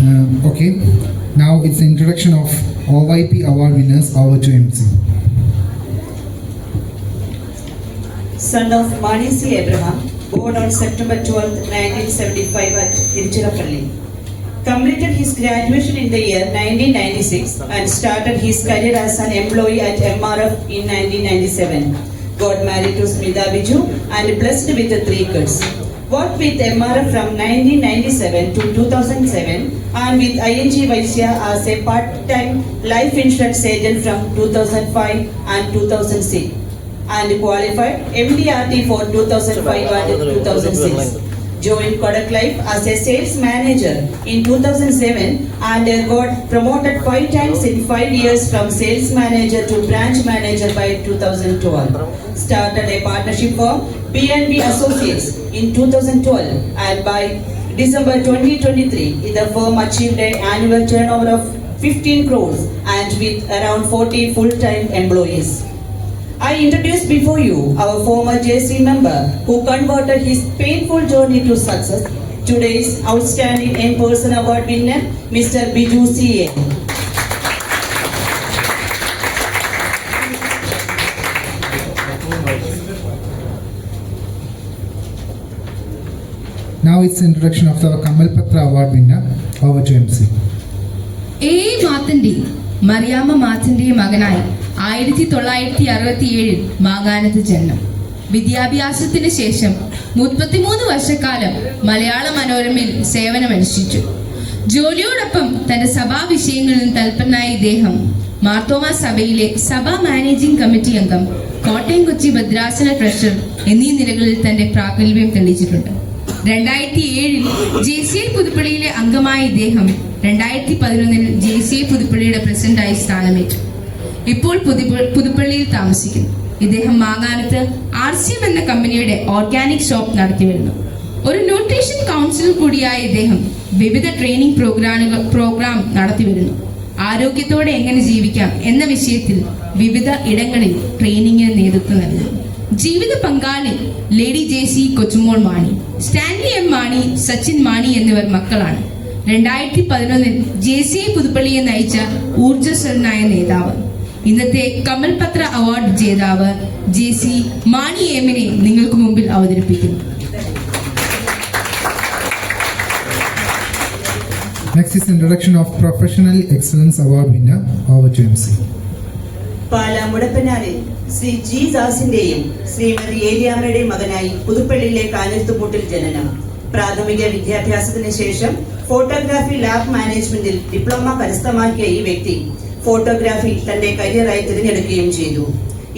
Okay, now it's the introduction of OYP award winners. Over to MC. Son of Mani C. Abraham, born on September 12, 1975 at Tiruchirappalli. Completed his graduation in the year 1996 and started his career as an employee at MRF in 1997. Got married to Smita Biju and blessed with 3 kids. Worked with MRF from 1997 to 2007 and with ING Vaishya as a part-time life insurance agent from 2005 and 2006 and qualified MDRT for 2005 and 2006. Joined Kodak Life as a sales manager in 2007 and got promoted 5 times in 5 years from sales manager to branch manager by 2012. Started a partnership firm PNB Associates in 2012 and by December 2023 the firm achieved an annual turnover of 15 crores and with around 40 full-time employees. I introduce before you our former JC member who converted his painful journey to success, today's outstanding in-person award winner, Mr. Biju C.A. Now it's the introduction of the Kamal Patra award winner. Over to MC. A. Mathandi, Mariama Mathandi മകനായി 1967 മാങ്ങാനത്ത് ജന്മം. വിദ്യാഭ്യാസത്തിന് ശേഷം 33 വർഷക്കാലം മലയാള മനോരമയിൽ സേവനമനുഷ്ഠിച്ചു. ജോലിയോടൊപ്പം തന്റെ സഭാ വിഷയങ്ങളിൽ തൽപരനായ ഇദ്ദേഹം മാർത്തോമ സഭയിലെ സഭാ മാനേജിംഗ് കമ്മിറ്റി അംഗം, കോട്ടയം കൊച്ചി ഭദ്രാസന ട്രഷറർ എന്നീ നിലകളിൽ തന്റെ പ്രാഗൽഭ്യം തെളിയിച്ചിട്ടുണ്ട്. 2007 JCI പുതുപ്പള്ളിയിലെ അംഗമായ ഇദ്ദേഹം 2011 JCI പുതുപ്പള്ളിയുടെ പ്രസിഡന്റായി സ്ഥാനമേറ്റു. ഇപ്പോൾ പുതുപ്പള്ളിയിൽ താമസിക്കുന്നു. ഇദ്ദേഹം മാങ്ങാനത്ത് RCM എന്ന കമ്പനിയുടെ ഓർഗാനിക് ഷോപ്പ് നടത്തി വരുന്നു. ഒരു ന്യൂട്രീഷൻ കൗൺസിലർ കൂടിയായ ഇദ്ദേഹം വിവിധ ട്രെയിനിങ് പ്രോഗ്രാം നടത്തി വരുന്നു. ആരോഗ്യത്തോടെ എങ്ങനെ ജീവിക്കാം എന്ന വിഷയത്തിൽ വിവിധ ഇടങ്ങളിൽ ട്രെയിനിങ്ങിന് നേതൃത്വം നൽകുന്നു. ജീവിത പങ്കാളി lady JC Kochumol Mani, Stanley M Mani, Sachin Mani എന്നിവർ മക്കളാണ്. 2011 JCI പുതുപ്പള്ളിയെ നയിച്ച ഊർജ്ജസ്വലനായ നേതാവ്. ഇന്നത്തെ കമൽ പത്ര അവാർഡ് ജേതാവ് JC മാണി എമ്മിനെ നിങ്ങൾക്ക് മുമ്പിൽ അവതരിപ്പിക്കുന്നു. Next is introduction of Professional Excellence Award winner. Over to MC. Pala മുടപ്പനാലിൽ Shri G. ദാസിന്റെയും Shrimati ഏലിയാമ്മയുടെയും മകനായി പുതുപ്പള്ളിയിലെ കാഞ്ഞിരത്തുമൂട്ടിൽ ജനനം. പ്രാഥമിക വിദ്യാഭ്യാസത്തിന് ശേഷം ഫോട്ടോഗ്രാഫി ലാബ് മാനേജ്മെന്റിൽ ഡിപ്ലോമ കരസ്ഥമാക്കിയ ഈ വ്യക്തി ഫോട്ടോഗ്രാഫി തന്റെ കരിയറായി തിരഞ്ഞെടുക്കുകയും ചെയ്തു.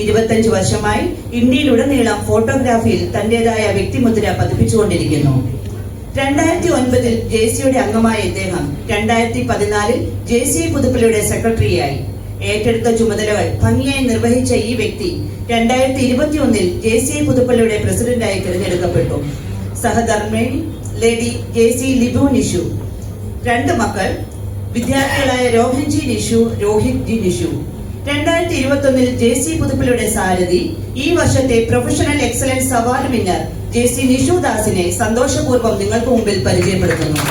25 വർഷമായി ഇന്ത്യയിലുടനീളം ഫോട്ടോഗ്രാഫിയിൽ തന്റേതായ വ്യക്തിമുദ്ര പതിപ്പിച്ചുകൊണ്ടിരിക്കുന്നു. 2009 JCയുടെ അംഗമായ ഇദ്ദേഹം 2014 JCI പുതുപ്പള്ളിയുടെ സെക്രട്ടറിയായി. ഏറ്റെടുത്ത ചുമതലകൾ ഭംഗിയായി നിർവഹിച്ച ഈ വ്യക്തി 2021 JCI പുതുപ്പള്ളിയുടെ പ്രസിഡന്റായി തിരഞ്ഞെടുക്കപ്പെട്ടു. സഹധർമ്മിണി ലേഡി JC ലിബു നിഷു, 2 മക്കൾ വിദ്യാർത്ഥികളായ രോഹൻ ജി നിഷു, രോഹിത് ജി നിഷു. 2021 JCI പുതുപ്പള്ളിയുടെ സാരഥി, ഈ വർഷത്തെ professional excellence award winner JC Nishu ദാസിനെ സന്തോഷപൂർവ്വം നിങ്ങൾക്ക് മുമ്പിൽ പരിചയപ്പെടുത്തുന്നു.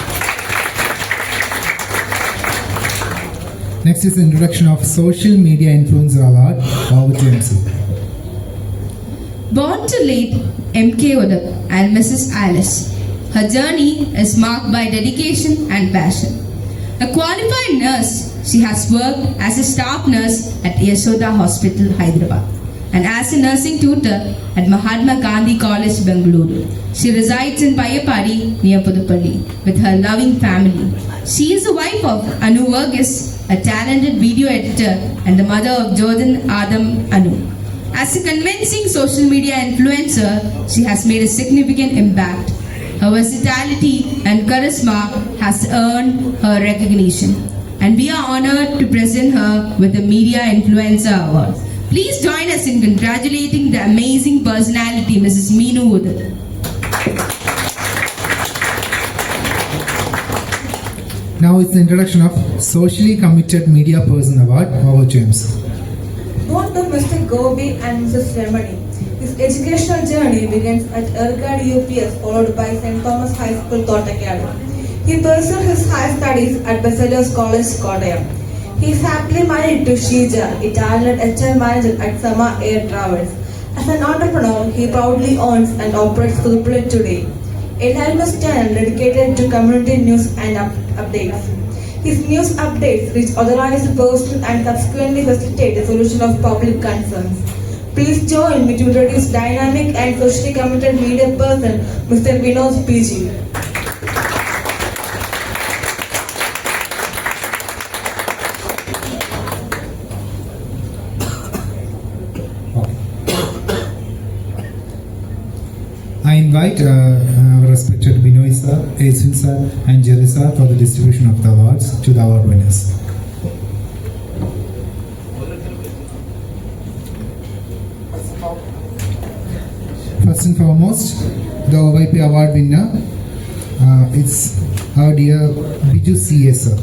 Next is the introduction of Social Media Influencer Award. Over to MC. Born to late MK Udak and Mrs. Alice, her journey is marked by dedication and passion. A qualified nurse, she has worked as a staff nurse at Yashoda Hospital, Hyderabad, and as a nursing tutor at Mahatma Gandhi College, Bengaluru. She resides in Payapadi near Puduppally with her loving family. She is the wife of Anu Verghese, a talented video editor and the mother of Jordan Adam Anu. As a convincing social media influencer, she has made a significant impact. Her versatility and charisma has earned her recognition, and we are honored to present her with the Media Influencer Award. Please join us in congratulating the amazing personality, Mrs. Meenu Udak. Now it's the introduction of Socially Committed Media Person Award. Over to MC. Born to Mr. Gobi and Mrs. Remedy, his educational journey begins at Ergad UPS followed by St. Thomas High School, Thottakkadu. He pursued his higher studies at Bachelor's College, Kottayam. He is happily married to Sheeja, a talented HR manager at Sama Air Travels. As an entrepreneur, he proudly owns and operates Puduppally today, a landmark channel dedicated to community news and updates. His news updates reach authorized persons and subsequently facilitate the solution of public concerns. Please join me to introduce dynamic and socially committed media person, Mr. Vinod PG. I invite our respected Binoy sir, Asun sir, and Jerry sir for the distribution of the awards to the award winners. First and foremost, the OYP award winner is our dear Biju C.A. sir.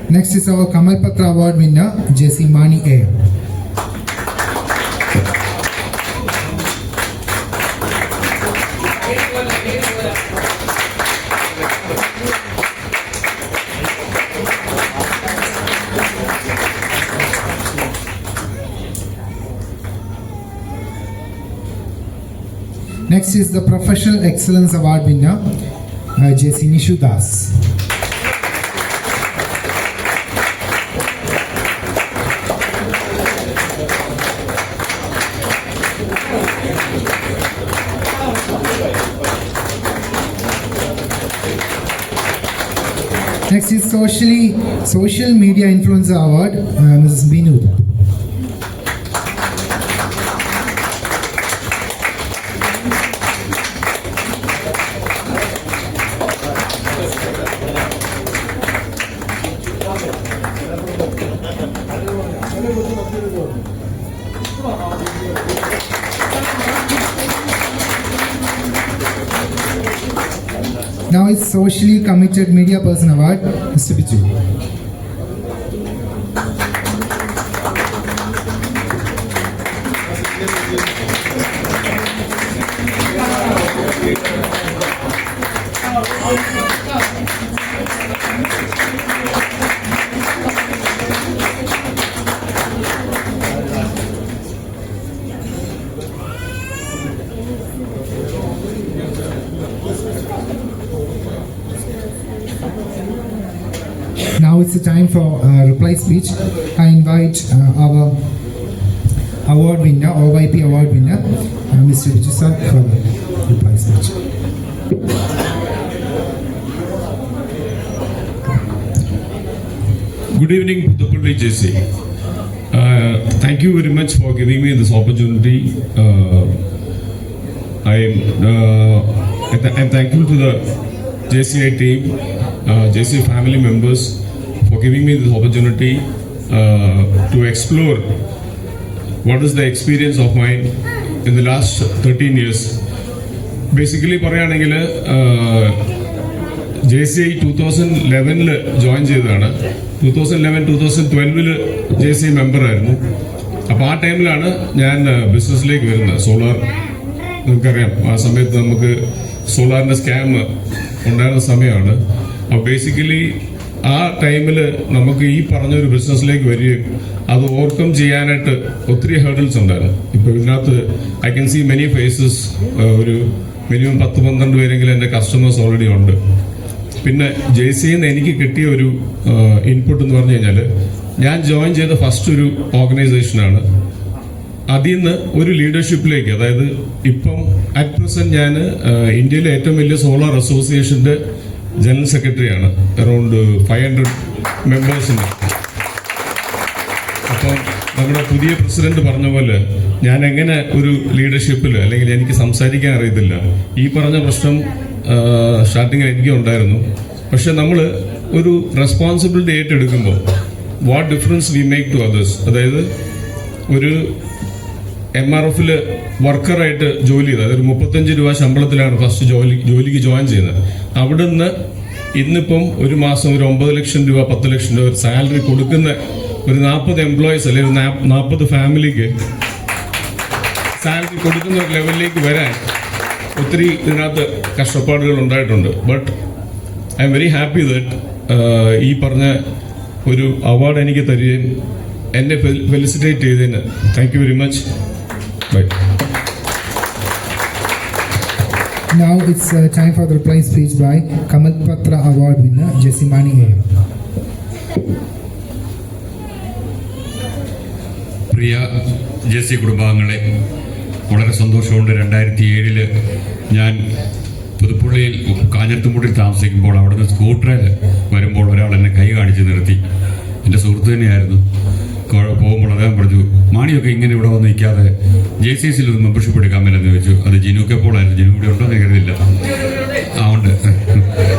Next is our Kamal Patra Award winner, J.C. Mani A. Next is the Professional Excellence Award winner, J.C. Nishu Das. Next is Social Media Influencer Award, Mrs. Binood. Now it's Socially Committed Media Person Award, Mr. Biju. Now it's the time for reply speech. I invite our award winner, OYP award winner, Mr. Viju sir, for the reply speech. Good evening, Puduppally JC. Thank you very much for giving me this opportunity. I'm thankful to the JCI team, JCI family members for giving me this opportunity to explore what is the experience of mine in the last 13 years. Basically, പറയുകയാണെങ്കിൽ JCI 2011 join ചെയ്തതാണ്. 2011-2012 JCI മെമ്പറായിരുന്നു. അപ്പോൾ ആ ടൈമിലാണ് ഞാൻ ബിസിനസ്സിലേക്ക് വരുന്നത്. Solar നിങ്ങൾക്കറിയാം, ആ സമയത്ത് നമുക്ക് സോളാറിൻ്റെ സ്കാം ഉണ്ടായിരുന്ന സമയമാണ്. അപ്പോൾ ബേസിക്കലി ആ ടൈമിൽ നമുക്ക് ഈ പറഞ്ഞൊരു ബിസിനസ്സിലേക്ക് വരികയും അത് ഓവർകം ചെയ്യാനായിട്ട് ഒത്തിരി ഹേർഡിൽസ് ഉണ്ടായിരുന്നു. ഇപ്പോൾ ഇതിനകത്ത് I can see many faces. ഒരു മിനിമം 10-12 പേരെങ്കിലും എൻ്റെ കസ്റ്റമേഴ്സ് ഓൾറെഡി ഉണ്ട്. പിന്നെ JCIയിൽ നിന്ന് എനിക്ക് കിട്ടിയ ഒരു ഇൻപുട്ട് എന്ന് പറഞ്ഞു കഴിഞ്ഞാൽ, ഞാൻ ജോയിൻ ചെയ്ത ഫസ്റ്റ് ഒരു ഓർഗനൈസേഷനാണ്. അതിൽ നിന്ന് ഒരു ലീഡർഷിപ്പിലേക്ക്, അതായത് ഇപ്പം അറ്റ് പ്രസന്റ് ഞാൻ ഇന്ത്യയിലെ ഏറ്റവും വലിയ സോളാർ അസോസിയേഷന്റെ ജനറൽ സെക്രട്ടറിയാണ്. അറൌണ്ട് 500 മെമ്പേഴ്സിന്. അപ്പം നമ്മുടെ പുതിയ പ്രസിഡന്റ് പറഞ്ഞ പോലെ ഞാൻ എങ്ങനെ ഒരു ലീഡർഷിപ്പിൽ, അല്ലെങ്കിൽ എനിക്ക് സംസാരിക്കാൻ അറിയത്തില്ല, ഈ പറഞ്ഞ പ്രശ്നം സ്റ്റാർട്ടിങ്ങിൽ എനിക്കും ഉണ്ടായിരുന്നു. പക്ഷെ നമ്മൾ ഒരു റെസ്പോൺസിബിലിറ്റി ഏറ്റെടുക്കുമ്പോൾ what difference we make to others. അതായത് ഒരു MRF വർക്കറായിട്ട് ജോലി ചെയ്തത്, അതായത് 35 രൂപ ശമ്പളത്തിലാണ് ഫസ്റ്റ് ജോലിക്ക് ജോയിൻ ചെയ്യുന്നത്. അവിടുന്ന് ഇന്നിപ്പം ഒരു മാസം ഒരു 9 ലക്ഷം രൂപ 10 ലക്ഷം രൂപ സാലറി കൊടുക്കുന്ന ഒരു 40 എംപ്ലോയീസ് അല്ലെങ്കിൽ 40 ഫാമിലിക്ക് സാലറി കൊടുക്കുന്ന ഒരു ലെവലിലേക്ക് വരാൻ ഒത്തിരി ഇതിനകത്ത് കഷ്ടപ്പാടുകൾ ഉണ്ടായിട്ടുണ്ട്. But I am very happy that ഈ പറഞ്ഞ ഒരു അവാർഡ് എനിക്ക് തരികയും എന്നെ ഫെലിസിറ്റേറ്റ് ചെയ്തതിന് thank you very much. Bye. Now it's time for the reply speech by Kamal Patra Award winner Jessimani A. പ്രിയ ജെസ്സി കുടുംബാംഗങ്ങളെ, വളരെ സന്തോഷമുണ്ട്. 2007 ഞാൻ പുതുപ്പള്ളിയിൽ കാഞ്ഞിരത്തുംപുട്ടിൽ താമസിക്കുമ്പോൾ അവിടുന്ന് സ്കൂട്ടറിൽ വരുമ്പോൾ ഒരാൾ എന്നെ കൈ കാണിച്ച് നിർത്തി. എൻ്റെ സുഹൃത്ത് തന്നെയായിരുന്നു. പോകുമ്പോൾ അദ്ദേഹം പറഞ്ഞു, മാണിയൊക്കെ ഇങ്ങനെ ഇവിടെ വന്ന് നിൽക്കാതെ JCCയിൽ ഒരു മെമ്പർഷിപ്പ് എടുക്കാൻ മേലെന്ന് ചോദിച്ചു. അത് ജിനുക്കെപ്പോഴായിരുന്നു. ജിനു ഇവിടെ ഉണ്ടോ എന്ന് കരുതില്ല. ഉണ്ട്.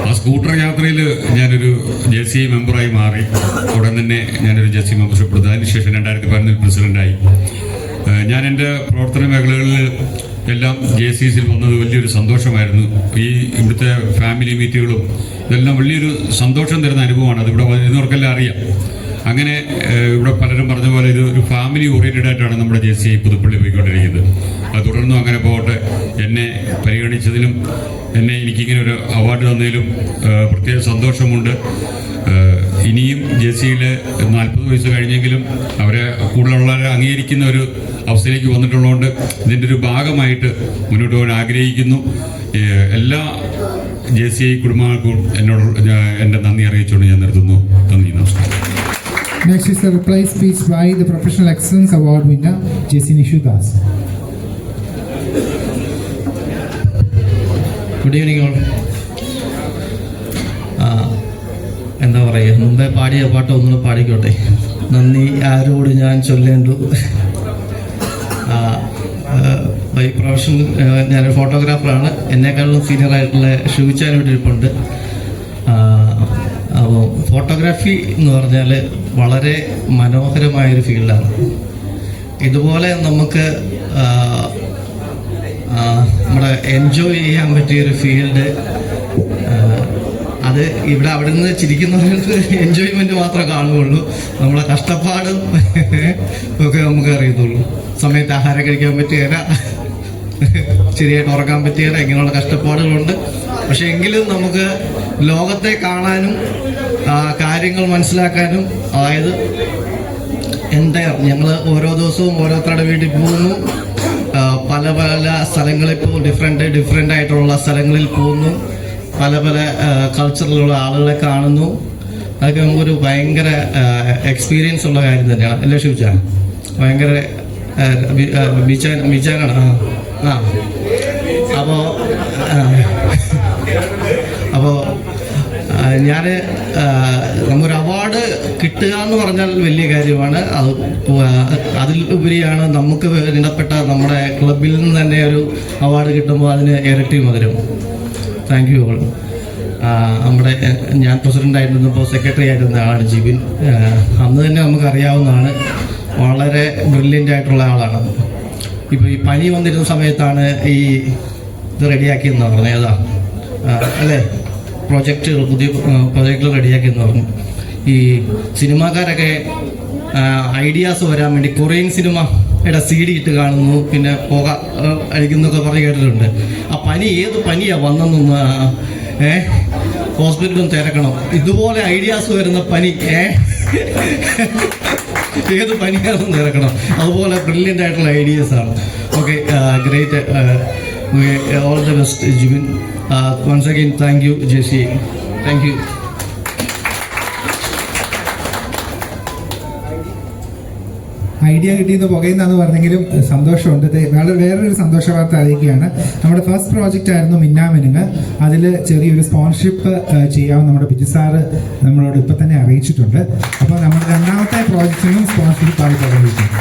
ആ സ്കൂട്ടർ യാത്രയിൽ ഞാനൊരു JCI മെമ്പറായി മാറി. ഉടൻ തന്നെ ഞാനൊരു JCI മെമ്പർഷിപ്പ് എടുത്തു. അതിനുശേഷം 2011 പ്രസിഡന്റായി. ഞാൻ എൻ്റെ പ്രവർത്തന മേഖലകളിൽ എല്ലാം JCCയിൽ വന്നത് വലിയൊരു സന്തോഷമായിരുന്നു. ഈ ഇവിടുത്തെ ഫാമിലി മീറ്റുകളും ഇതെല്ലാം വലിയൊരു സന്തോഷം തരുന്ന അനുഭവമാണ്. അതിവിടെ വരുന്നവർക്കെല്ലാം അറിയാം. അങ്ങനെ ഇവിടെ പലരും പറഞ്ഞ പോലെ ഇത് ഒരു ഫാമിലി ഓറിയൻറ്റഡ് ആയിട്ടാണ് നമ്മുടെ JCI പുതുപ്പള്ളി പോയിക്കൊണ്ടിരിക്കുന്നത്. അത് തുടർന്നും അങ്ങനെ പോകട്ടെ. എന്നെ പരിഗണിച്ചതിലും എനിക്കിങ്ങനെ ഒരു അവാർഡ് തന്നതിലും പ്രത്യേക സന്തോഷമുണ്ട്. ഇനിയും JCIയിൽ 40 വയസ്സ് കഴിഞ്ഞെങ്കിലും അവരെ കൂടുതലുള്ളവരെ അംഗീകരിക്കുന്ന ഒരു അവസ്ഥയിലേക്ക് വന്നിട്ടുള്ളതുകൊണ്ട് ഇതിൻ്റെ ഒരു ഭാഗമായിട്ട് മുന്നോട്ട് പോകാൻ ആഗ്രഹിക്കുന്നു. എല്ലാ JCI കുടുംബങ്ങൾക്കും എൻ്റെ നന്ദി അറിയിച്ചുകൊണ്ട് ഞാൻ നിർത്തുന്നു. നന്ദി, നമസ്കാരം. Next is the reply speech by the Professional Excellence Award winner JC Nishu Das. Good evening all. എന്താ പറയുക, മുമ്പേ പാടിയ പാട്ട് ഒന്നുകൂടെ പാടിക്കോട്ടെ. നന്ദി ആരോട് ഞാൻ ചൊല്ലേണ്ടു. ബൈ പ്രൊഫഷൻ ഞാനൊരു ഫോട്ടോഗ്രാഫറാണ്. എന്നെക്കാളും സീനിയറായിട്ടുള്ള ഷൂച്ചാനോട് ഇരിപ്പുണ്ട്. അപ്പോൾ ഫോട്ടോഗ്രാഫി എന്ന് പറഞ്ഞാൽ വളരെ മനോഹരമായൊരു ഫീൽഡാണ്. ഇതുപോലെ നമുക്ക് നമ്മുടെ എൻജോയ് ചെയ്യാൻ പറ്റിയൊരു ഫീൽഡ്, അത് ഇവിടെ അവിടെ നിന്ന് ചിരിക്കുന്നവർക്ക് എൻജോയ്മെൻറ്റ് മാത്രമേ കാണുകയുള്ളൂ. നമ്മളെ കഷ്ടപ്പാടും ഒക്കെ നമുക്ക് അറിയത്തുള്ളൂ. സമയത്ത് ആഹാരം കഴിക്കാൻ പറ്റുകയില്ല, ശരിയായിട്ട് ഉറക്കാൻ പറ്റുകയില്ല, ഇങ്ങനെയുള്ള കഷ്ടപ്പാടുകളുണ്ട്. പക്ഷെ എങ്കിലും നമുക്ക് ലോകത്തെ കാണാനും കാര്യങ്ങൾ മനസ്സിലാക്കാനും, അതായത് ഞങ്ങൾ ഓരോ ദിവസവും ഓരോരുത്തരുടെ വീട്ടിൽ പോകുന്നു, പല പല സ്ഥലങ്ങളിൽ ഇപ്പോൾ ഡിഫറെൻ്റ് ആയിട്ടുള്ള സ്ഥലങ്ങളിൽ പോകുന്നു, പല പല കൾച്ചറിലുള്ള ആളുകളെ കാണുന്നു. അതൊക്കെ നമുക്കൊരു ഭയങ്കര എക്സ്പീരിയൻസ് ഉള്ള കാര്യം തന്നെയാണ്. അല്ലേ ഷിവ്ചാ? ഭയങ്കര മിച്ചാനാണ്. അപ്പോൾ ഞാൻ നമുക്കൊരു അവാർഡ് കിട്ടുക എന്ന് പറഞ്ഞാൽ വലിയ കാര്യമാണ്. അതിൽ ഉപരിയാണ് നമുക്ക് വേണ്ടപ്പെട്ട നമ്മുടെ ക്ലബിൽ നിന്ന് തന്നെ ഒരു അവാർഡ് കിട്ടുമ്പോൾ അതിന് ഇരട്ടി മധുരം. Thank you all. ഞാൻ പ്രസിഡൻ്റായിരുന്നപ്പോൾ സെക്രട്ടറി ആയിരുന്ന ആളാണ് ജിബിൻ. അന്ന് തന്നെ നമുക്കറിയാവുന്നതാണ്, വളരെ ബ്രില്യൻ്റ് ആയിട്ടുള്ള ആളാണ്. ഇപ്പോൾ ഈ പനി വന്നിരുന്ന സമയത്താണ് ഈ ഇത് റെഡിയാക്കിയെന്ന് പറഞ്ഞത്. ഏതാ അല്ലേ, പുതിയ പ്രൊജക്റ്റുകൾ റെഡിയാക്കിയെന്ന് പറഞ്ഞു. ഈ സിനിമാക്കാരൊക്കെ ഐഡിയാസ് വരാൻ വേണ്ടി കൊറിയൻ സിനിമയുടെ CD ഇട്ട് കാണുന്നു, പിന്നെ പുക അടിക്കുന്നൊക്കെ പറഞ്ഞ് കേട്ടിട്ടുണ്ട്. ആ പനി ഏത് പനിയാണ് വന്നെന്നൊന്ന് ഹോസ്പിറ്റലും തിരക്കണം. ഇതുപോലെ ഐഡിയാസ് വരുന്ന പനി ഏത് പനിയാണെന്ന് തിരക്കണം. അതുപോലെ ബ്രില്യൻ്റ് ആയിട്ടുള്ള ഐഡിയാസാണ്. Okay, great. All the best, Jibin. Once again, thank you, JCI. Thank you. Idea കിട്ടിയെന്ന് പുകയുന്നതെന്ന് പറഞ്ഞെങ്കിലും സന്തോഷമുണ്ട്. വേറൊരു സന്തോഷ വാർത്ത അറിയിക്കുകയാണ്. നമ്മുടെ ഫസ്റ്റ് പ്രോജക്റ്റ് ആയിരുന്നു മിന്നാമിനുങ്ങ്. അതിൽ ചെറിയൊരു സ്പോൺസർഷിപ്പ് ചെയ്യാമെന്ന് നമ്മുടെ ബിജു സാറ് നമ്മളോട് ഇപ്പം തന്നെ അറിയിച്ചിട്ടുണ്ട്. അപ്പോൾ നമ്മുടെ രണ്ടാമത്തെ പ്രോജക്റ്റിനും സ്പോൺസർഷിപ്പ് ആയി തുടങ്ങിയിട്ടുണ്ട്.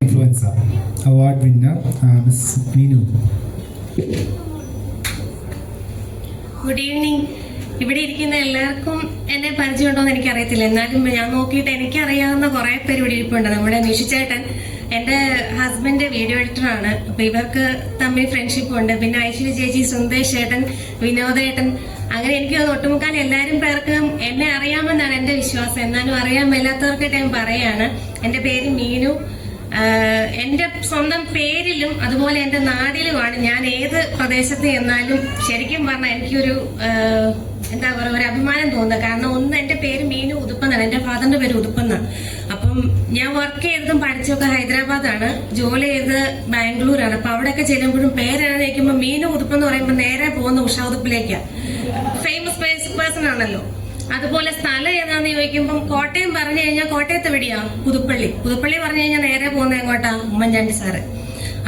Influencer award winner miss Meenu. Good evening. ഇവിടെ ഇരിക്കുന്ന എല്ലാവർക്കും എന്നെ പരിചയമുണ്ടോ എന്ന് എനിക്കറിയത്തില്ല. എന്നാലും ഞാൻ നോക്കിയിട്ട് എനിക്കറിയാവുന്ന കുറെ പേര് ഇവിടെ ഇരിപ്പുണ്ട്. നമ്മുടെ നിഷിച്ചേട്ടൻ എൻ്റെ ഹസ്ബൻഡ് വീഡിയോ എഡിറ്ററാണ്. അപ്പൊ ഇവർക്ക് തമ്മിൽ ഫ്രണ്ട്ഷിപ്പ് ഉണ്ട്. പിന്നെ ഐശ്വര്യ ചേച്ചി, സുന്ദേശ് ചേട്ടൻ, വിനോദേട്ടൻ, അങ്ങനെ എനിക്ക് ഒട്ടുമുക്കാൽ എല്ലാവരും പേർക്കും എന്നെ അറിയാമെന്നാണ് എൻ്റെ വിശ്വാസം. എന്നാലും അറിയാൻ മേലാത്തവർക്കായിട്ട് ഞാൻ പറയാണ്. എൻ്റെ പേര് മീനു. എൻ്റെ സ്വന്തം പേരിലും അതുപോലെ എൻ്റെ നാടിലുമാണ് ഞാൻ ഏത് പ്രദേശത്ത് ചെന്നാലും ശരിക്കും പറഞ്ഞാൽ എനിക്കൊരു എന്താ പറയുക, ഒരു അഭിമാനം തോന്നുക. കാരണം ഒന്ന്, എൻ്റെ പേര് മീനു ഉതുപ്പെന്നാണ്. എൻ്റെ ഫാദറിന്റെ പേര് ഉതുപ്പെന്നാണ്. അപ്പം ഞാൻ വർക്ക് ചെയ്തതും പഠിച്ചതൊക്കെ ഹൈദരാബാദാണ്, ജോലി ചെയ്ത് ബാംഗ്ലൂരാണ്. അപ്പൊ അവിടെയൊക്കെ ചെല്ലുമ്പോഴും പേരാണ് ചോദിക്കുമ്പോൾ മീനു ഉതുപ്പെന്ന് പറയുമ്പോൾ നേരെ പോകുന്ന ഉഷ ഉതുപ്പിലേക്കാണ്. ഫേമസ് പേഴ്സൺ ആണല്ലോ. അതുപോലെ സ്ഥലം ഏതാന്ന് ചോദിക്കുമ്പോൾ കോട്ടയം പറഞ്ഞു കഴിഞ്ഞാൽ കോട്ടയത്ത് എവിടെയാ? പുതുപ്പള്ളി. പുതുപ്പള്ളി പറഞ്ഞു കഴിഞ്ഞാൽ നേരെ പോകുന്നത് എങ്ങോട്ടാ? ഉമ്മൻചാണ്ടി സാറ്.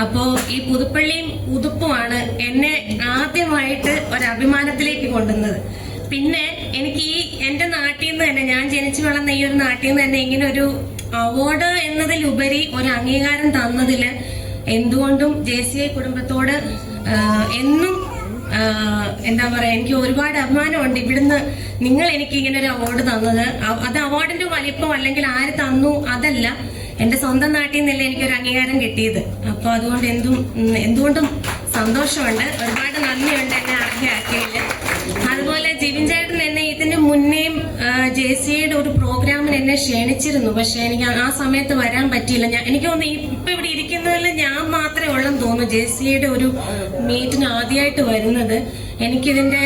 അപ്പോ ഈ പുതുപ്പള്ളിയും ഉതുപ്പുമാണ് എന്നെ ആദ്യമായിട്ട് ഒരു അഭിമാനത്തിലേക്ക് കൊണ്ടുവന്നത്. പിന്നെ എനിക്ക് ഈ എന്റെ നാട്ടിൽ നിന്ന് തന്നെ, ഞാൻ ജനിച്ചു വളർന്ന ഈ ഒരു നാട്ടിൽ നിന്ന് തന്നെ ഇങ്ങനെ ഒരു അവാർഡ് എന്നതിലുപരി ഒരു അംഗീകാരം തന്നതില് എന്തുകൊണ്ടും JCI കുടുംബത്തോട് എന്നും എന്താ പറയാ, എനിക്ക് ഒരുപാട് അഭിമാനമുണ്ട്. ഇവിടുന്ന് നിങ്ങൾ എനിക്ക് ഇങ്ങനെ ഒരു അവാർഡ് തന്നത്, അത് അവാർഡിന്റെ വലിപ്പം അല്ലെങ്കിൽ ആര് തന്നു അതല്ല, എന്റെ സ്വന്തം നാട്ടിൽ നിന്നല്ലേ എനിക്കൊരു അംഗീകാരം കിട്ടിയത്. അപ്പൊ അതുകൊണ്ട് എന്തുകൊണ്ടും സന്തോഷമുണ്ട്. ഒരുപാട് നന്ദിയുണ്ട് എന്നെ അർഹയാക്കിയതില്. അതുപോലെ ജിവിൻ ചേട്ടൻ എന്നെ ഇതിന് മുന്നേയും JCIയുടെ ഒരു പ്രോഗ്രാമിന് എന്നെ ക്ഷണിച്ചിരുന്നു. പക്ഷെ എനിക്ക് ആ സമയത്ത് വരാൻ പറ്റിയില്ല. എനിക്ക് തോന്നുന്നു ഇപ്പൊ ഇവിടെ ഇരിക്കുന്നതിൽ ഞാൻ മാത്രമേ ഉള്ളെന്ന് തോന്നുന്നു JCIയുടെ ഒരു മീറ്റിന് ആദ്യമായിട്ട് വരുന്നത്. എനിക്കിതിന്റെ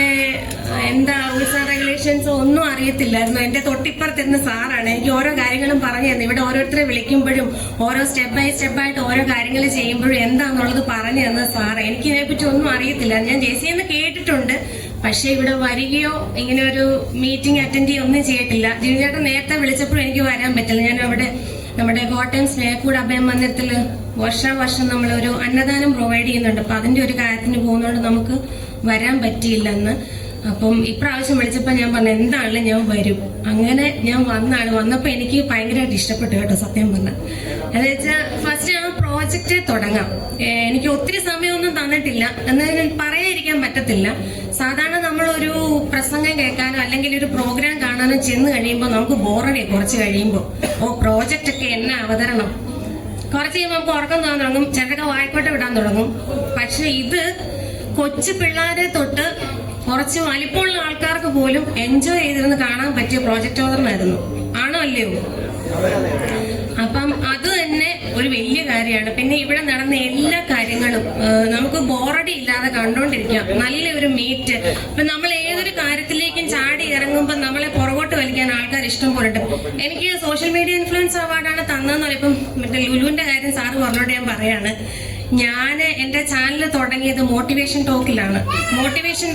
എന്താ റൂൾസ് ആൻഡ് റെഗുലേഷൻസ് ഒന്നും അറിയത്തില്ലായിരുന്നു. എന്റെ തൊട്ടിപ്പുറത്തിരുന്ന സാറാണ് എനിക്ക് ഓരോ കാര്യങ്ങളും പറഞ്ഞു തന്നു. ഇവിടെ ഓരോരുത്തരെ വിളിക്കുമ്പോഴും ഓരോ സ്റ്റെപ്പ് ബൈ സ്റ്റെപ്പായിട്ട് ഓരോ കാര്യങ്ങൾ ചെയ്യുമ്പോഴും എന്താന്നുള്ളത് പറഞ്ഞു തന്ന സാറ്. എനിക്ക് ഇതിനെപ്പറ്റി ഒന്നും അറിയത്തില്ല. ഞാൻ JCI എന്ന് കേട്ടിട്ടുണ്ട്, പക്ഷെ ഇവിടെ വരികയോ ഇങ്ങനെ ഒരു മീറ്റിംഗ് അറ്റൻഡ് ചെയ്യുകയോ ഒന്നും ചെയ്തിട്ടില്ല. ജിവിചേട്ടൻ നേരത്തെ വിളിച്ചപ്പോഴും എനിക്ക് വരാൻ പറ്റില്ല. ഞാൻ അവിടെ നമ്മുടെ കോട്ടയം സ്നേഹക്കൂട് അഭയം മന്ദിരത്തിൽ വർഷം നമ്മളൊരു അന്നദാനം പ്രൊവൈഡ് ചെയ്യുന്നുണ്ട്. അപ്പൊ അതിന്റെ ഒരു കാര്യത്തിന് പോകുന്നതുകൊണ്ട് നമുക്ക് വരാൻ പറ്റിയില്ലെന്ന്. അപ്പം ഇപ്രാവശ്യം വിളിച്ചപ്പോൾ ഞാൻ പറഞ്ഞു എന്താണെങ്കിലും ഞാൻ വരും. അങ്ങനെ ഞാൻ വന്നപ്പോൾ എനിക്ക് ഭയങ്കരമായിട്ട് ഇഷ്ടപ്പെട്ടു കേട്ടോ, സത്യം പറഞ്ഞാൽ. എന്ന് വെച്ചാൽ ഫസ്റ്റ് ആ പ്രോജക്റ്റ് തുടങ്ങാം. എനിക്ക് ഒത്തിരി സമയമൊന്നും തന്നിട്ടില്ല എന്ന് പറയാതിരിക്കാൻ പറ്റത്തില്ല. സാധാരണ നമ്മളൊരു പ്രസംഗം കേൾക്കാനോ അല്ലെങ്കിൽ ഒരു പ്രോഗ്രാം കാണാനോ ചെന്ന് കഴിയുമ്പോൾ നമുക്ക് ബോറടി. കുറച്ച് കഴിയുമ്പോൾ പ്രോജക്റ്റ് ഒക്കെ എന്നെ അവതരണം, കുറച്ച് കഴിയുമ്പോൾ നമുക്ക് ഉറക്കം തോന്നാൻ തുടങ്ങും, ചിലരൊക്കെ വായ്പോട്ട് വിടാൻ തുടങ്ങും. പക്ഷെ ഇത് കൊച്ചു പിള്ളേരെ തൊട്ട് കുറച്ച് വലിപ്പമുള്ള ആൾക്കാർക്ക് പോലും എൻജോയ് ചെയ്തിരുന്ന് കാണാൻ പറ്റിയ പ്രോജക്റ്റ് അവതരണമായിരുന്നു. ആണോ അല്ലയോ? അപ്പം അത് തന്നെ ഒരു വലിയ കാര്യമാണ്. പിന്നെ ഇവിടെ നടന്ന എല്ലാ കാര്യങ്ങളും നമുക്ക് ബോറടി ഇല്ലാതെ കണ്ടോണ്ടിരിക്കാം. നല്ലൊരു മീറ്റ്. ഇപ്പൊ നമ്മൾ ഏതൊരു കാര്യത്തിലേക്കും ചാടി ഇറങ്ങുമ്പോൾ നമ്മളെ പുറകോട്ട് വലിക്കാൻ ആൾക്കാർ ഇഷ്ടം പോലുണ്ട്. എനിക്ക് സോഷ്യൽ മീഡിയ ഇൻഫ്ലുവൻസ് അവാർഡാണ് തന്നതെന്ന് പറയുമ്പം മറ്റേ ലുലുവിന്റെ കാര്യം സാറ് പറഞ്ഞോണ്ട് ഞാൻ പറയാണ്. ഞാൻ എന്റെ ചാനൽ തുടങ്ങിയത് മോട്ടിവേഷൻ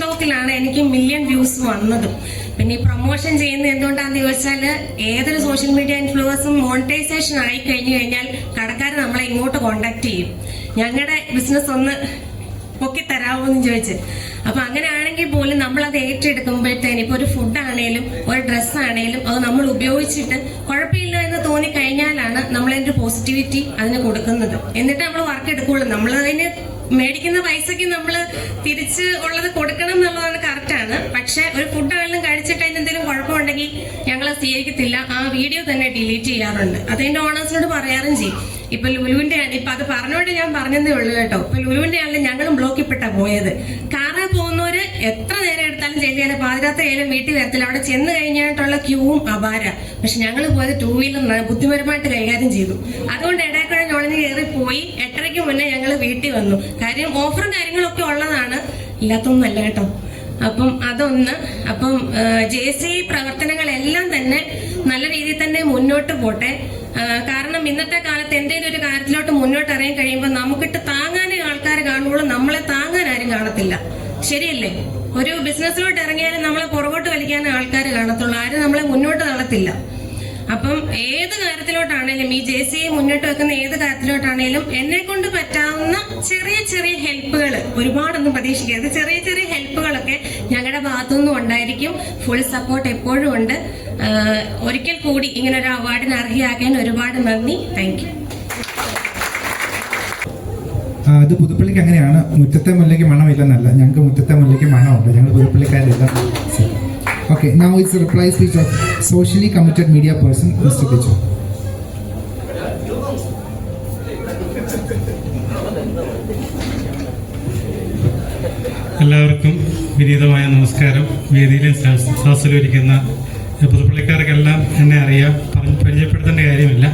ടോക്കിലാണ് എനിക്ക് മില്യൺ വ്യൂസ് വന്നതും. പിന്നെ ഈ പ്രൊമോഷൻ ചെയ്യുന്നത് എന്തുകൊണ്ടാന്ന് ചോദിച്ചാല് ഏതൊരു സോഷ്യൽ മീഡിയ ഇൻഫ്ലുവൻസും മോണിറ്റൈസേഷൻ ആയി കഴിഞ്ഞാൽ കടക്കാർ നമ്മളെ ഇങ്ങോട്ട് കോണ്ടാക്ട് ചെയ്യും, ഞങ്ങളുടെ ബിസിനസ് ഒന്ന് പൊക്കിത്തരാമോ എന്ന് ചോദിച്ച്. അപ്പൊ അങ്ങനെയാണെങ്കിൽ പോലും നമ്മൾ അത് ഏറ്റെടുക്കുമ്പോഴത്തേന് ഇപ്പൊ ഒരു ഫുഡാണേലും ഒരു ഡ്രസ്സാണേലും അത് നമ്മൾ ഉപയോഗിച്ചിട്ട് കുഴപ്പമില്ല എന്ന് തോന്നിക്കഴിഞ്ഞാലാണ് നമ്മളതിന്റെ പോസിറ്റിവിറ്റി അതിന് കൊടുക്കുന്നത്. എന്നിട്ട് നമ്മൾ വർക്ക് എടുക്കുള്ളൂ. നമ്മൾ അതിന് മേടിക്കുന്ന പൈസക്ക് നമ്മൾ തിരിച്ച് ഉള്ളത് കൊടുക്കണം എന്നുള്ളതാണ് കറക്റ്റാണ്. പക്ഷെ ഒരു ഫുഡാണെങ്കിലും കഴിച്ചിട്ട് അതിന് എന്തെങ്കിലും കുഴപ്പമുണ്ടെങ്കിൽ ഞങ്ങൾ സ്വീകരിക്കത്തില്ല, ആ വീഡിയോ തന്നെ ഡിലീറ്റ് ചെയ്യാറുണ്ട്. അതിന്റെ ഓണേഴ്സിനോട് പറയാറും ചെയ്യും. ഇപ്പൊ ലുലുവിന്റെ ഇപ്പൊ അത് പറഞ്ഞോണ്ട് ഞാൻ പറഞ്ഞതേ ഉള്ളൂ കേട്ടോ. ഇപ്പൊ ലുലുവിന്റെ ആണെങ്കിലും ഞങ്ങളും ബ്ലോക്കിൽപ്പെട്ടാ പോയത്. കാറിൽ പോകുന്നവര് എത്ര നേരം എടുത്താലും ചെയ്താലും പാതിരാത്രി ആയാലും വീട്ടിൽ വരത്തില്ല. അവിടെ ചെന്ന് കഴിഞ്ഞിട്ടുള്ള ക്യൂവും അപാര. പക്ഷെ ഞങ്ങൾ പോയത് 2 വീലറിനാണ്, ബുദ്ധിപരമായിട്ട് കൈകാര്യം ചെയ്തു. അതുകൊണ്ട് ഇടയ്ക്കുഴ ഞൊളിഞ്ഞ് കയറി പോയി 8:30 മുന്നേ ഞങ്ങൾ വീട്ടിൽ വന്നു. കാര്യം ഓഫറും കാര്യങ്ങളൊക്കെ ഉള്ളതാണ്, ഇല്ലാത്തൊന്നുമല്ല കേട്ടോ. അപ്പം അതൊന്ന്. അപ്പം JCI പ്രവർത്തനങ്ങളെല്ലാം തന്നെ നല്ല രീതിയിൽ തന്നെ മുന്നോട്ട് പോട്ടെ. കാരണം ഇന്നത്തെ കാലത്ത് എന്തെങ്കിലും ഒരു കാര്യത്തിലോട്ട് മുന്നോട്ട് ഇറങ്ങി കഴിയുമ്പോൾ നമുക്കിട്ട് താങ്ങാനേ ആൾക്കാർ കാണുള്ളൂ, നമ്മളെ താങ്ങാൻ ആരും കാണത്തില്ല. ശരിയല്ലേ? ഒരു ബിസിനസ്സിലോട്ട് ഇറങ്ങിയാലും നമ്മളെ പുറകോട്ട് വലിക്കാനേ ആൾക്കാർ കാണത്തുള്ളൂ, ആരും നമ്മളെ മുന്നോട്ട് തള്ളത്തില്ല. അപ്പം ഏത് കാര്യത്തിലോട്ടാണേലും ഈ JCI മുന്നോട്ട് വെക്കുന്ന ഏത് കാര്യത്തിലോട്ടാണേലും എന്നെ കൊണ്ട് പറ്റാവുന്ന ചെറിയ ഹെൽപ്പുകൾ, ഒരുപാടൊന്നും പ്രതീക്ഷിക്കരുത്, ചെറിയ ഹെൽപ്പുകളൊക്കെ ഞങ്ങളുടെ ഭാഗത്തുനിന്നും ഉണ്ടായിരിക്കും. ഫുൾ സപ്പോർട്ട് എപ്പോഴും ഉണ്ട്. ഒരിക്കൽ കൂടി ഇങ്ങനെ ഒരു അവാർഡിന് അർഹയാക്കാൻ ഒരുപാട് നന്ദി. Thank you. അത് പുതുപ്പള്ളിക്ക് അങ്ങനെയാണ്, മുറ്റത്തെ മുല്ലയ്ക്ക് മണമില്ലെന്നല്ല, ഞങ്ങൾക്ക് മുറ്റത്തെ മുല്ലയ്ക്ക് മണമുണ്ട്, ഞങ്ങൾ പുതുപ്പള്ളിക്കാരില്ല. Okay, now it's reply speech of socially committed media person mister Biju. എല്ലാവർക്കും വിനീതമായ നമസ്കാരം. വേദിയിലും സദസ്സിലിരിക്കുന്ന പുതുപ്പള്ളിക്കാർക്കെല്ലാം എന്നെ അറിയാം, പരിചയപ്പെടുത്തേണ്ട കാര്യമില്ല.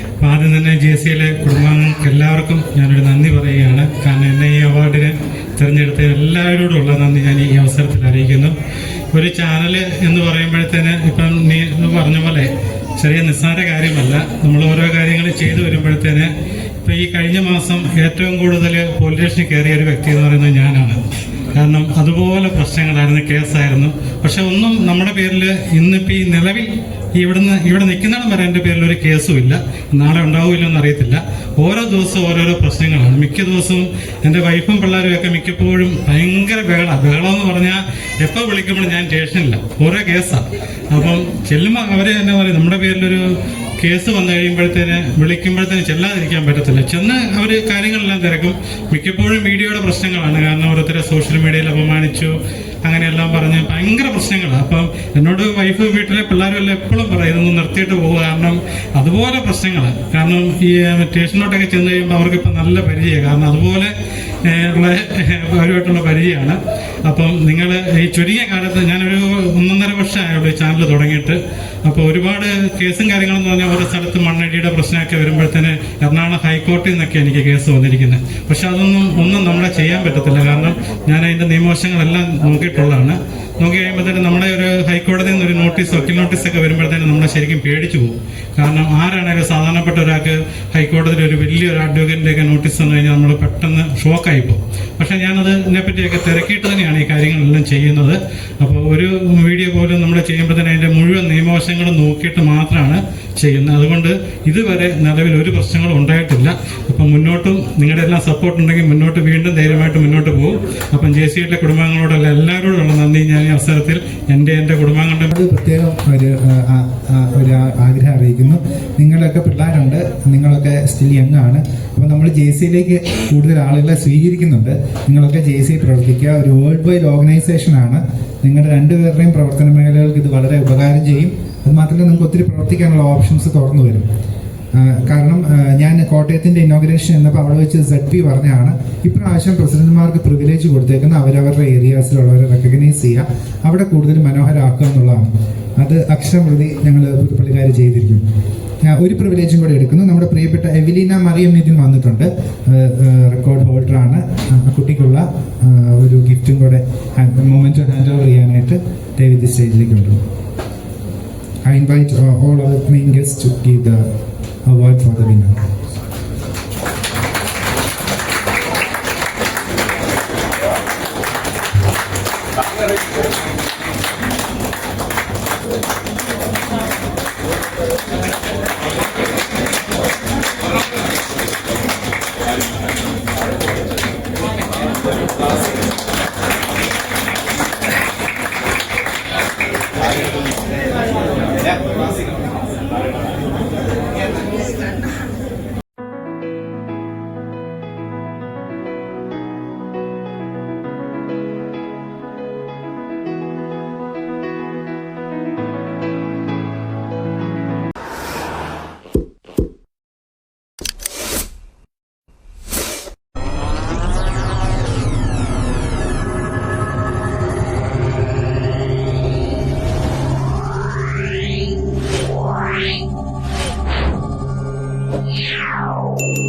അപ്പോൾ ആദ്യം തന്നെ JCയിലെ കുടുംബാംഗങ്ങൾക്ക് എല്ലാവർക്കും ഞാനൊരു നന്ദി പറയുകയാണ്. കാരണം എന്നെ ഈ അവാർഡിന് തിരഞ്ഞെടുത്ത എല്ലാവരോടുമുള്ള നന്ദി ഞാൻ ഈ അവസരത്തിൽ അറിയിക്കുന്നു. ഒരു ചാനൽ എന്ന് പറയുമ്പോഴത്തേന് ഇപ്പം നീ പറഞ്ഞ പോലെ ചെറിയ നിസ്സാര കാര്യമല്ല. നമ്മൾ ഓരോ കാര്യങ്ങൾ ചെയ്തു വരുമ്പോഴത്തേന് ഇപ്പം ഈ കഴിഞ്ഞ മാസം ഏറ്റവും കൂടുതൽ പോലീസ് സ്റ്റേഷനിൽ കയറിയ ഒരു വ്യക്തി എന്ന് പറയുന്നത് ഞാനാണ്. കാരണം അതുപോലെ പ്രശ്നങ്ങളായിരുന്നു, കേസായിരുന്നു. പക്ഷെ ഒന്നും നമ്മുടെ പേരിൽ ഇന്നിപ്പോൾ ഈ നിലവിൽ ഇവിടെ നിൽക്കുന്നിടം വരെ എൻ്റെ പേരിൽ ഒരു കേസും ഇല്ല. നാളെ ഉണ്ടാവില്ലെന്ന് അറിയത്തില്ല. ഓരോ ദിവസവും ഓരോരോ പ്രശ്നങ്ങളാണ്. മിക്ക ദിവസവും എൻ്റെ വൈഫും പിള്ളേരും ഒക്കെ മിക്കപ്പോഴും ഭയങ്കര ബഹളം എന്ന് പറഞ്ഞാൽ എപ്പോൾ വിളിക്കുമ്പോഴും ഞാൻ സ്റ്റേഷനില്ല, ഓരോ കേസാണ്. അപ്പം ചെല്ലുമ്പോൾ അവർ തന്നെ പറയും നമ്മുടെ പേരിലൊരു കേസ് വന്നു വിളിക്കുമ്പോഴത്തേന് ചെല്ലാതിരിക്കാൻ പറ്റത്തില്ല. ചെന്ന് അവർ കാര്യങ്ങളെല്ലാം തിരക്കും. മിക്കപ്പോഴും മീഡിയയുടെ പ്രശ്നങ്ങളാണ്. കാരണം ഓരോരുത്തരെ സോഷ്യൽ മീഡിയയിൽ അപമാനിച്ചു അങ്ങനെയെല്ലാം പറഞ്ഞ് ഭയങ്കര പ്രശ്നങ്ങളാണ്. അപ്പം എന്നോട് വൈഫ് വീട്ടിലെ പിള്ളേരും എല്ലാം എപ്പോഴും പറയും ഇതൊന്നും നിർത്തിയിട്ട് പോകുക. കാരണം അതുപോലെ പ്രശ്നങ്ങളാണ്. കാരണം ഈ സ്റ്റേഷനിലോട്ടൊക്കെ ചെന്ന് കഴിയുമ്പോൾ അവർക്കിപ്പോൾ നല്ല പരിചയമാണ്. കാരണം അതുപോലെ അവരുമായിട്ടുള്ള പരിചയമാണ്. അപ്പം നിങ്ങൾ ഈ ചുരുങ്ങിയ കാലത്ത് ഞാനൊരു 1.5 വർഷമായുള്ളൂ ഈ ചാനൽ തുടങ്ങിയിട്ട്. അപ്പോൾ ഒരുപാട് കേസും കാര്യങ്ങളെന്ന് പറഞ്ഞാൽ ഓരോ സ്ഥലത്ത് മണ്ണടിയുടെ പ്രശ്നമൊക്കെ വരുമ്പോഴത്തേന് എറണാകുളം ഹൈക്കോടതിയിൽ നിന്നൊക്കെ എനിക്ക് കേസ് വന്നിരിക്കുന്നത്. പക്ഷെ ഒന്നും നമ്മളെ ചെയ്യാൻ പറ്റത്തില്ല. കാരണം ഞാൻ അതിൻ്റെ നിയമവശങ്ങളെല്ലാം നോക്കിയിട്ടുള്ളതാണ്. നോക്കി കഴിയുമ്പോഴത്തേന് നമ്മുടെ ഒരു ഹൈക്കോടതിയിൽ നിന്ന് ഒരു നോട്ടീസ്, വക്കീൽ നോട്ടീസൊക്കെ വരുമ്പോഴത്തേന് നമ്മളെ ശരിക്കും പേടിച്ചു പോകും. കാരണം ആരാണെങ്കിലും സാധാരണപ്പെട്ട ഒരാൾക്ക് ഹൈക്കോടതിയിൽ ഒരു വലിയൊരു അഡ്വക്കേറ്റിൻ്റെയൊക്കെ നോട്ടീസ് വന്നു കഴിഞ്ഞാൽ നമ്മൾ പെട്ടെന്ന് ഷോക്കായി പോകും. പക്ഷെ ഞാനത് ഇതിനെപ്പറ്റിയൊക്കെ തിരക്കിയിട്ട് തന്നെയാണ് ഈ കാര്യങ്ങളെല്ലാം ചെയ്യുന്നത്. അപ്പോൾ ഒരു വീഡിയോ പോലും നമ്മൾ ചെയ്യുമ്പോഴത്തേന് അതിൻ്റെ മുഴുവൻ നിയമവശങ്ങളും നോക്കിയിട്ട് മാത്രമാണ് ചെയ്യുന്നത്. അതുകൊണ്ട് ഇതുവരെ നിലവിൽ ഒരു പ്രശ്നങ്ങളും ഉണ്ടായിട്ടില്ല. അപ്പം മുന്നോട്ടും നിങ്ങളുടെ എല്ലാം സപ്പോർട്ട് ഉണ്ടെങ്കിൽ മുന്നോട്ട് വീണ്ടും ധൈര്യമായിട്ട് മുന്നോട്ട് പോകും. അപ്പം JCയിലെ കുടുംബാംഗങ്ങളോടുള്ള എല്ലാവരോടുള്ള നന്ദി ഞാൻ ഈ അവസരത്തിൽ എൻ്റെ കുടുംബാംഗങ്ങളുടെ പ്രത്യേകം ഒരു ആഗ്രഹം അറിയിക്കുന്നു. നിങ്ങളൊക്കെ പിള്ളേരുണ്ട്, നിങ്ങളൊക്കെ സ്റ്റിൽ യങ് ആണ്. അപ്പോൾ നമ്മൾ JCയിലേക്ക് കൂടുതൽ ആളുകളെ സ്വീകരിക്കുന്നുണ്ട്. നിങ്ങളൊക്കെ JC പ്രവർത്തിക്കുക. ഒരു വേൾഡ് വൈഡ് ഓർഗനൈസേഷനാണ്. നിങ്ങളുടെ രണ്ടുപേരുടെയും പ്രവർത്തന മേഖലകൾക്ക് ഇത് വളരെ ഉപകാരം ചെയ്യും. അതുമാത്രമല്ല നിങ്ങൾക്ക് ഒത്തിരി പ്രവർത്തിക്കാനുള്ള ഓപ്ഷൻസ് തുറന്നു വരും. കാരണം ഞാൻ കോട്ടയത്തിൻ്റെ ഇനോഗ്രേഷൻ എന്നപ്പോൾ അവിടെ വെച്ച് ZP പറഞ്ഞാണ് ഇപ്രാവശ്യം പ്രസിഡന്റുമാർക്ക് പ്രിവിലേജ് കൊടുത്തേക്കുന്ന അവരവരുടെ ഏരിയാസിലുള്ളവരെ റെക്കഗ്നൈസ് ചെയ്യുക, അവിടെ കൂടുതൽ മനോഹരമാക്കുക എന്നുള്ളതാണ്. അത് അക്ഷരപ്രതി ഞങ്ങൾ പുതുപ്പള്ളിക്കാർ ചെയ്തിരിക്കും. ഒരു പ്രിവിലേജും കൂടെ എടുക്കുന്നു. നമ്മുടെ പ്രിയപ്പെട്ട എവലീന മറിയം നിതിൻ വന്നിട്ടുണ്ട്, റെക്കോർഡ് ഹോൾഡറാണ്. കുട്ടിക്കുള്ള ഒരു ഗിഫ്റ്റും കൂടെ മൊമെന്റ് ഹാൻഡ് ഓവർ ചെയ്യാനായിട്ട് ദയവ് സ്റ്റേജിലേക്ക് കൊണ്ടുപോകും. I invite all our main guests to give the award for the winner. Wow.